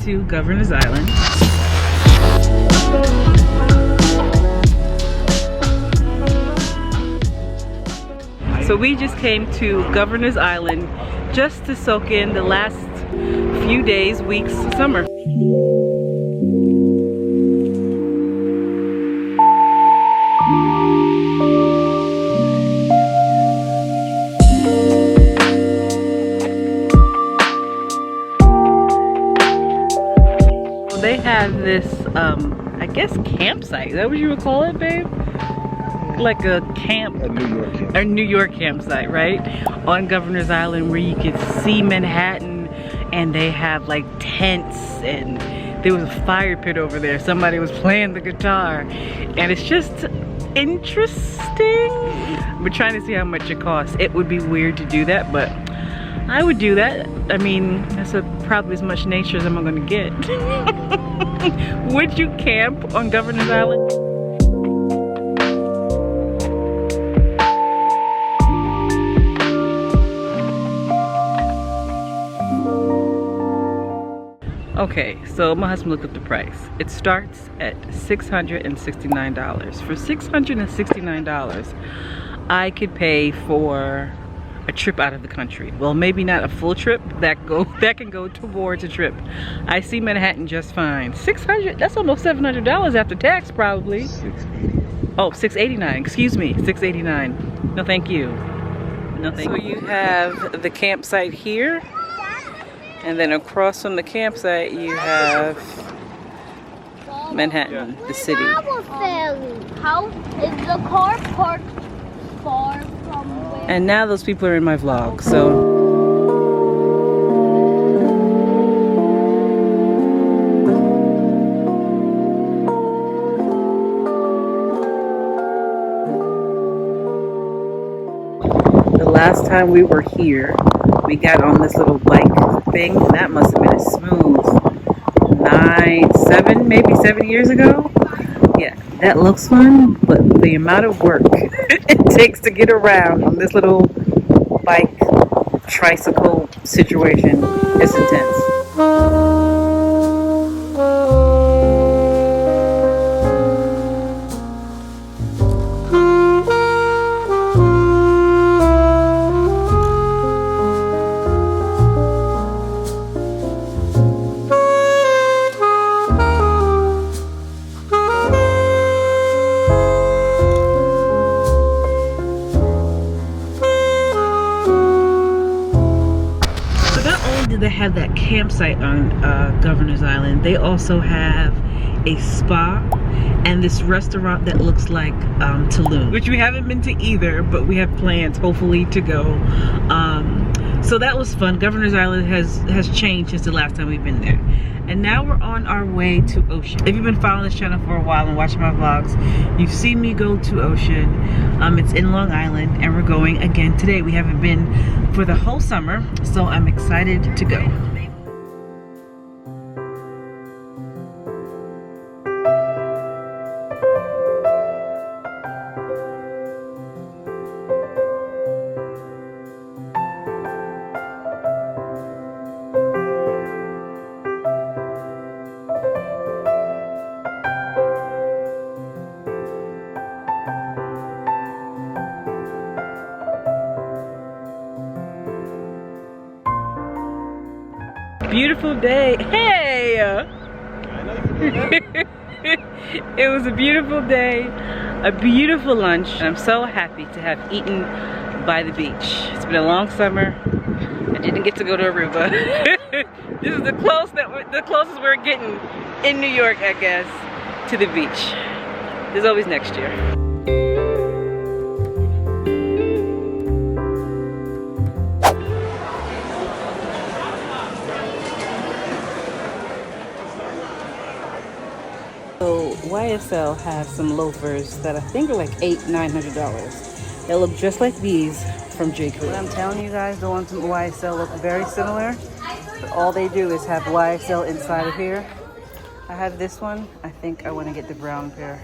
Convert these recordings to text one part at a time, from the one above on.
to Governor's Island. So we just came to Governor's Island just to soak in the last few days, weeks of summer. They have this, I guess, campsite. Is that what you would call it, babe? Like a camp, a New York campsite, right? On Governor's Island, where you can see Manhattan, and they have like tents, and there was a fire pit over there. Somebody was playing the guitar, and it's just interesting. We're trying to see how much it costs. It would be weird to do that, but I would do that. I mean, that's probably as much nature as I'm gonna get. Would you camp on Governor's Island? Okay, so my husband looked up the price. It starts at $669. For $669, I could pay for a trip out of the country. Well, maybe not a full trip. That can go towards a trip. I see Manhattan just fine. $600. That's almost $700 after tax, probably. Oh, $689. Excuse me, $689. No, thank you. No, thank you. So you have the campsite here. And then across from the campsite, you have Manhattan, the city. How is the car parked far from where? And now those people are in my vlog, so. The last time we were here, we got on this little bike thing, and that must have been a smooth 7 years ago. Yeah, that looks fun, but the amount of work it takes to get around on this little bike tricycle situation is intense. They have that campsite on Governor's Island. They also have a spa and this restaurant that looks like Tulum, which we haven't been to either, but we have plans hopefully to go. So that was fun. Governor's Island has changed since the last time we've been there. And now we're on our way to Ocean. If you've been following this channel for a while and watching my vlogs, you've seen me go to Ocean. It's in Long Island, and we're going again today. We haven't been for the whole summer, so I'm excited to go. Beautiful day. Hey! It was a beautiful day, a beautiful lunch, and I'm so happy to have eaten by the beach. It's been a long summer. I didn't get to go to Aruba. This is the closest we're getting in New York, I guess, to the beach. There's always next year. So YSL has some loafers that I think are like $800–900. They look just like these from J. Crew. I'm telling you guys, the ones from YSL look very similar, but all they do is have YSL inside of here. I have this one. I think I want to get the brown pair.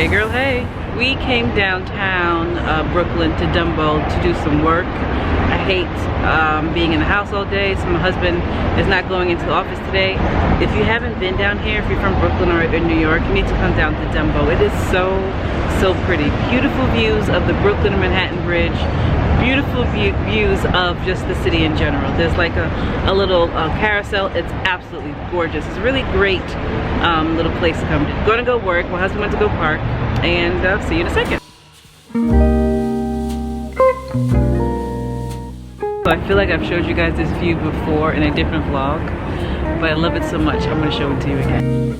Hey girl, hey. We came downtown Brooklyn to Dumbo to do some work. I hate being in the house all day, so my husband is not going into the office today. If you haven't been down here, if you're from Brooklyn or in New York, you need to come down to Dumbo. It is so pretty. Beautiful views of the Brooklyn and Manhattan Bridge. Beautiful views of just the city in general. There's like a little carousel. It's absolutely gorgeous. It's a really great little place to come to. Gonna go work. My husband went to go park, and see you in a second. So I feel like I've showed you guys this view before in a different vlog, but I love it so much. I'm gonna show it to you again.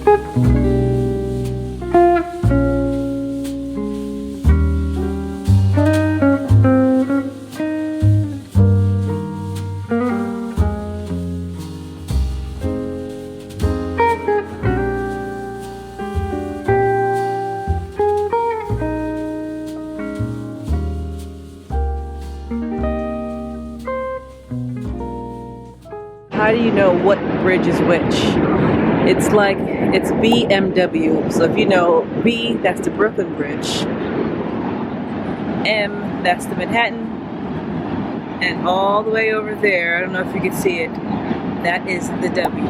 How do you know what bridge is which? It's like, it's BMW. So if you know B, that's the Brooklyn Bridge. M, that's the Manhattan. And all the way over there, I don't know if you can see it, that is the W.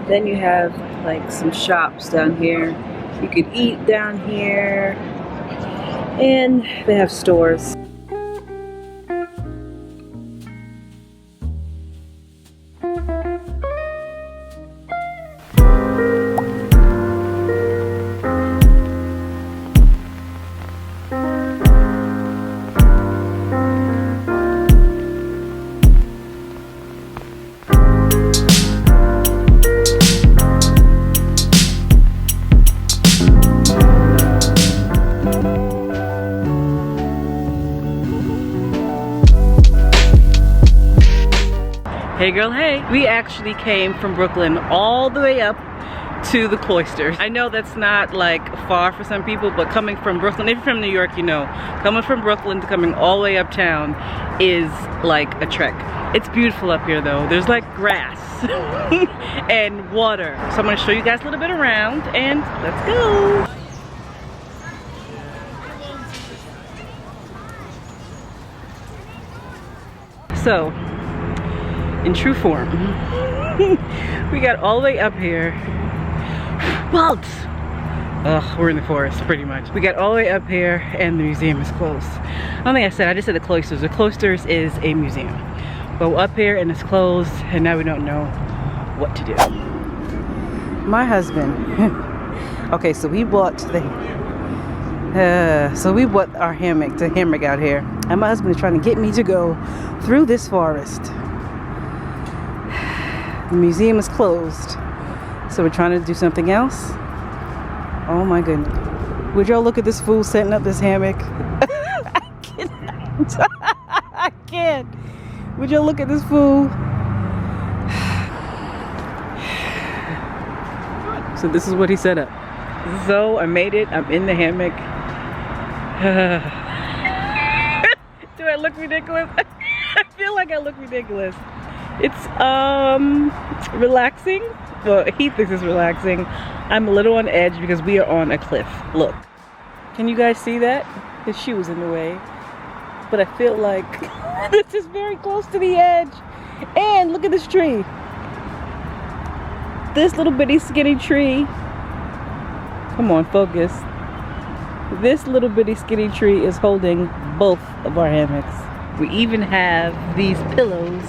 Then you have like some shops down here. You could eat down here. And they have stores. Hey girl, hey. We actually came from Brooklyn all the way up to the Cloisters. I know that's not like far for some people, but coming from Brooklyn, if you're from New York, you know, coming from Brooklyn to coming all the way uptown is like a trek. It's beautiful up here though. There's like grass and water. So I'm gonna show you guys a little bit around and let's go. So, in true form, we got all the way up here. But we're in the forest pretty much. We got all the way up here and the museum is closed. I don't think I said, I just said the Cloisters. The Cloisters is a museum. But we're up here and it's closed and now we don't know what to do. My husband, okay, so we bought our hammock out here. And my husband is trying to get me to go through this forest. The museum is closed, so we're trying to do something else. Oh my goodness. Would y'all look at this fool setting up this hammock? I cannot. I can't. Would y'all look at this fool? So this is what he set up. So I made it. I'm in the hammock. Do I look ridiculous? I feel like I look ridiculous. It's relaxing. Well, he thinks it's relaxing. I'm a little on edge because we are on a cliff. Look, can you guys see that? His shoe is in the way, but I feel like this is very close to the edge. And look at this tree. This little bitty skinny tree. Come on, focus. This little bitty skinny tree is holding both of our hammocks. We even have these pillows.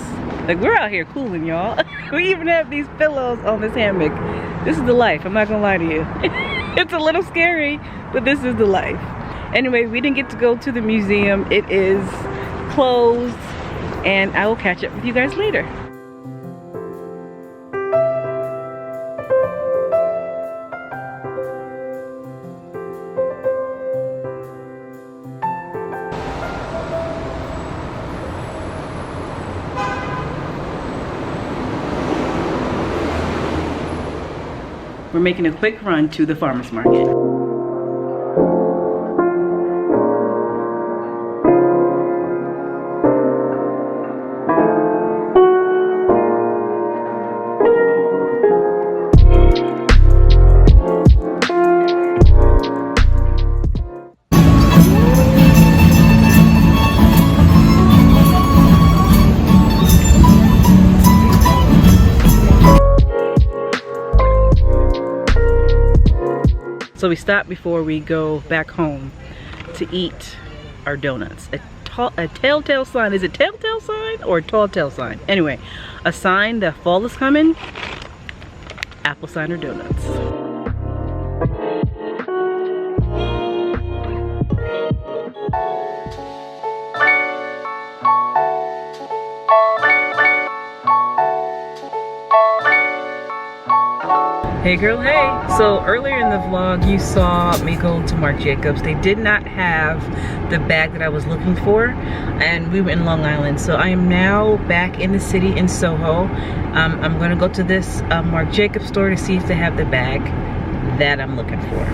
Like, we're out here cooling, y'all. We even have these pillows on this hammock. This is the life, I'm not gonna lie to you. It's a little scary, but this is the life. Anyway, we didn't get to go to the museum. It is closed, and I will catch up with you guys later. We're making a quick run to the farmer's market. So we stopped before we go back home to eat our donuts. A telltale sign. Is it telltale sign or tall tale sign? Anyway, a sign that fall is coming. Apple cider donuts. Hey girl, hey. So earlier in the vlog you saw me go to Marc Jacobs. They did not have the bag that I was looking for, and we were in Long Island. So I am now back in the city in Soho. I'm gonna go to this Marc Jacobs store to see if they have the bag that I'm looking for.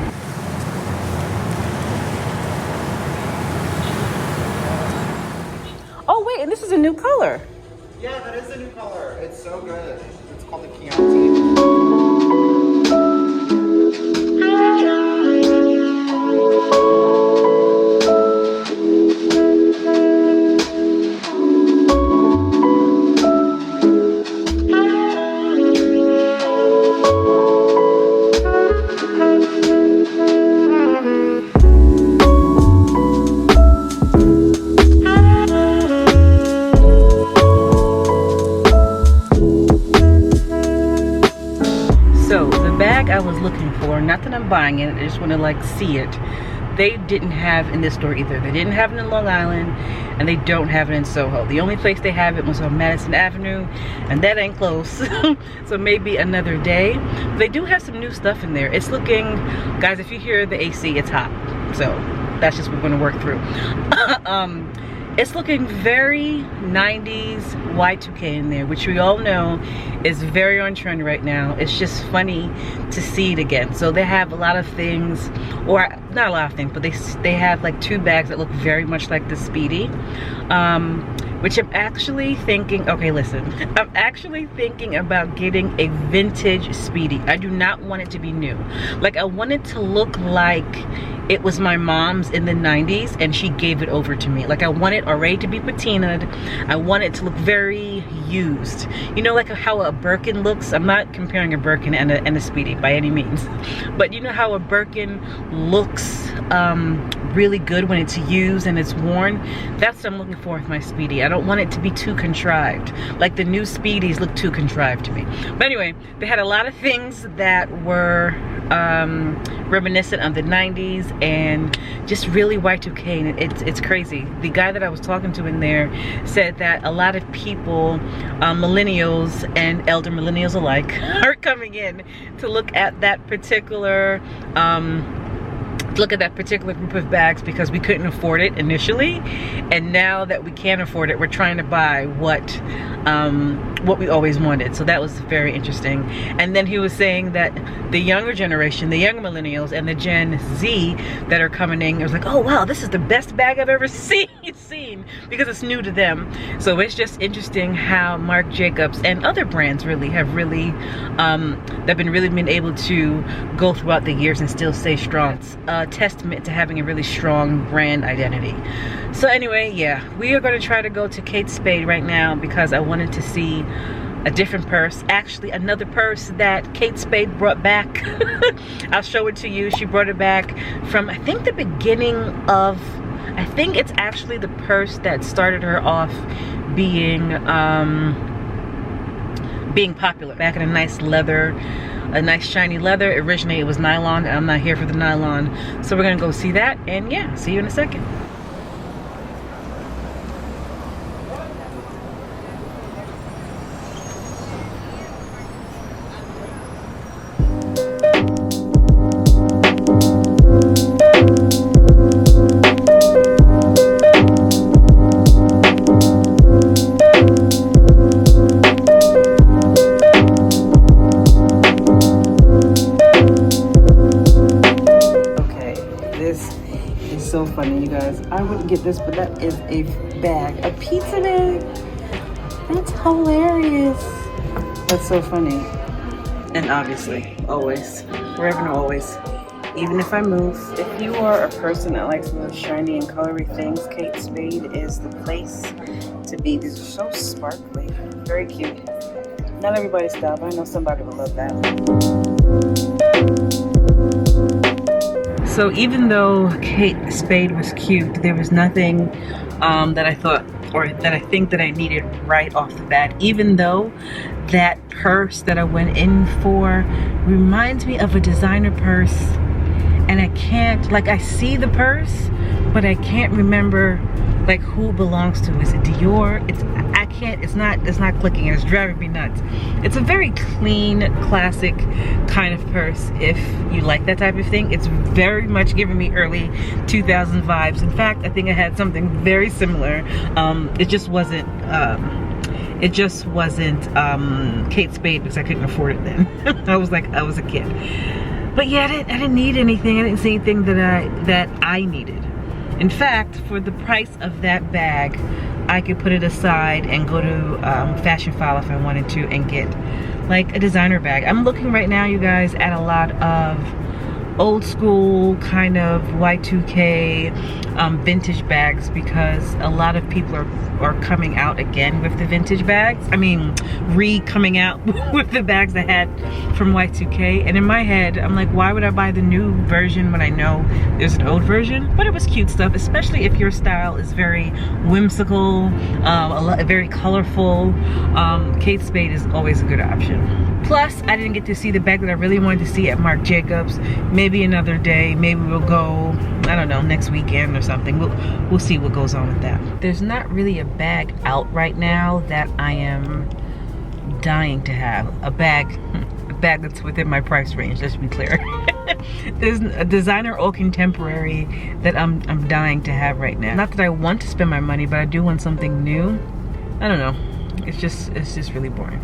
Oh wait, and this is a new color. Yeah, that is a new color. It's so good. It's called the Chianti. I was looking for, not that I'm buying it, I just want to like see it. They didn't have in this store either. They didn't have it in Long Island, and they don't have it in Soho. The only place they have it was on Madison Avenue, and that ain't close. So maybe another day. But they do have some new stuff in there. It's looking, guys, if you hear the AC, it's hot. So that's just what we're gonna work through. It's looking very 90s Y2K in there, which we all know is very on trend right now. It's just funny to see it again. So they have a lot of things, or not a lot of things, but they have like two bags that look very much like the Speedy, which I'm actually thinking, okay, listen, I'm actually thinking about getting a vintage Speedy. I do not want it to be new. Like, I want it to look like it was my mom's in the 90s and she gave it over to me. Like, I want it already to be patinaed. I want it to look very used. You know, like how a Birkin looks? I'm not comparing a Birkin and a Speedy by any means. But you know how a Birkin looks really good when it's used and it's worn? That's what I'm looking for with my Speedy. I don't want it to be too contrived. Like the new Speedies look too contrived to me. But anyway, they had a lot of things that were reminiscent of the 90s and just really Y2K, and it's crazy. The guy that I was talking to in there said that a lot of people, millennials and elder millennials alike, are coming in to look at that particular group of bags because we couldn't afford it initially, and now that we can afford it, we're trying to buy what we always wanted. So that was very interesting. And then he was saying that the younger generation, the younger millennials and the Gen Z that are coming in, it was like, oh wow, this is the best bag I've ever seen because it's new to them. So it's just interesting how Marc Jacobs and other brands really have they've been able to go throughout the years and still stay strong. It's a testament to having a really strong brand identity. So anyway, yeah, we are going to try to go to Kate Spade right now because I wanted to see a different purse. Actually, another purse that Kate Spade brought back. I'll show it to you. She brought it back from, I think, the beginning of, I think it's actually the purse that started her off being popular. Back in a nice leather, a nice shiny leather. Originally it was nylon, and I'm not here for the nylon. So we're gonna go see that, and yeah, see you in a second. So funny, you guys. I wouldn't get this, but that is a bag, a pizza bag. That's hilarious. That's so funny. And obviously, always, forever and always, even if I move. If you are a person that likes those shiny and colory things, Kate Spade is the place to be. These are so sparkly, very cute. Not everybody's style, but I know somebody will love that. So even though Kate Spade was cute, there was nothing that I thought, or that I think that I needed right off the bat. Even though that purse that I went in for reminds me of a designer purse, and I can't, like, I see the purse, but I can't remember like who it belongs to. Is it Dior? It's not clicking, and it's driving me nuts. It's a very clean, classic kind of purse if you like that type of thing. It's very much giving me early 2000 vibes. In fact, I think I had something very similar. It just wasn't Kate Spade, because I couldn't afford it then. I was a kid. But yeah, I didn't need anything. I didn't see anything that I needed. In fact, for the price of that bag, I could put it aside and go to Fashion File if I wanted to and get like a designer bag. I'm looking right now, you guys, at a lot of old school kind of Y2K vintage bags, because a lot of people are coming out again with the vintage bags. I mean, coming out with the bags I had from Y2K. And in my head, I'm like, why would I buy the new version when I know there's an old version? But it was cute stuff, especially if your style is very whimsical, very colorful. Kate Spade is always a good option. Plus, I didn't get to see the bag that I really wanted to see at Marc Jacobs. Maybe another day, maybe we'll go, I don't know, next weekend or something. We'll see what goes on with that. There's not really a bag out right now that I am dying to have. A bag that's within my price range, let's be clear. There's a designer or contemporary that I'm dying to have right now. Not that I want to spend my money, but I do want something new. I don't know. It's just really boring.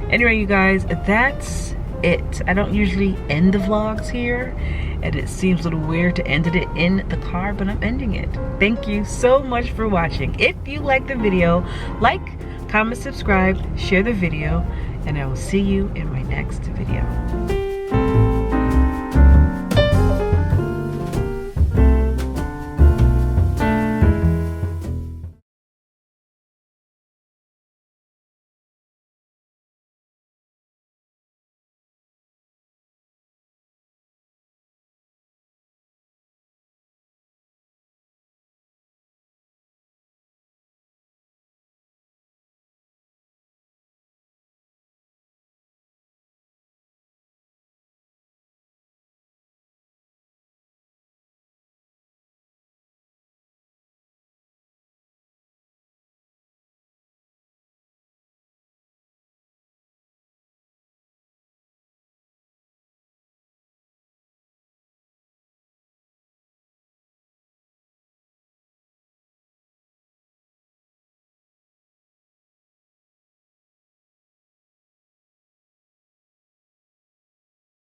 Anyway, you guys, that's it. I don't usually end the vlogs here, and it seems a little weird to end it in the car, but I'm ending it. Thank you so much for watching. If you liked the video, like, comment, subscribe, share the video, and I will see you in my next video.